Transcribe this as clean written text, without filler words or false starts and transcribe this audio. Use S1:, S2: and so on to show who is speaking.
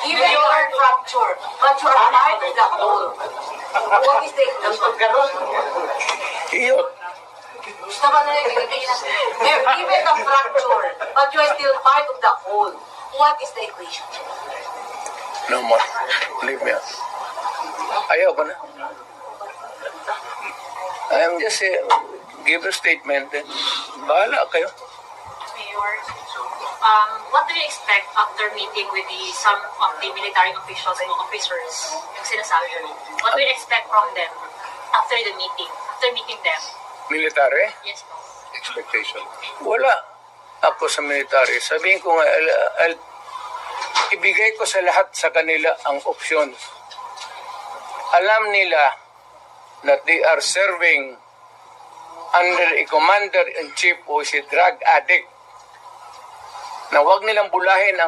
S1: Even you are fractured, but you are part of the whole. What is the
S2: Iyo,
S1: Tama na yun, even the fracture, but you are still part of the whole. What is the equation?
S2: no more. Leave me out. Ayaw ko na. I am just give a statement. Then, bahala kayo.
S3: Mayor, what do you expect after meeting with some of the military officials and officers? Yung sinasabi mo. What do you expect from them after the meeting? After meeting them?
S2: Military?
S3: Yes, po.
S4: Expectation.
S2: Wala. Ako sa military. Sabihin ko nga, ibigay ko sa lahat sa kanila ang option. Alam nila that they are serving under a commander-in-chief who is a drug addict, na huwag nilang bulahin ang